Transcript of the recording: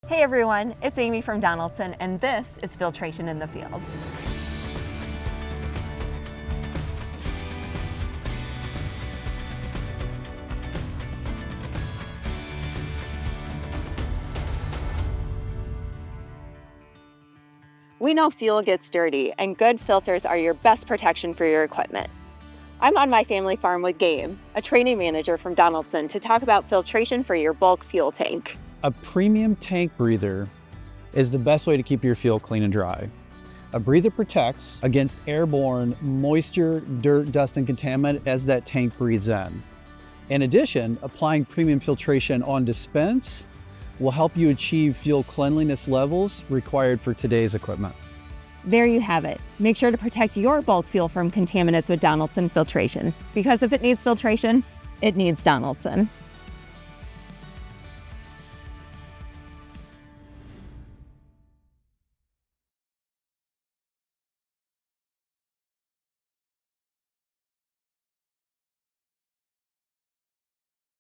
Hey everyone, it's Amy from Donaldson, and this is Filtration in the Field. We know fuel gets dirty, and good filters are your best protection for your equipment. I'm on my family farm with Gabe, a training manager from Donaldson, to talk about filtration for your bulk fuel tank. A premium tank breather is the best way to keep your fuel clean and dry. A breather protects against airborne moisture, dirt, dust, and contaminant as that tank breathes in. In addition, applying premium filtration on dispense will help you achieve fuel cleanliness levels required for today's equipment. There you have it. Make sure to protect your bulk fuel from contaminants with Donaldson filtration, because if it needs filtration, it needs Donaldson.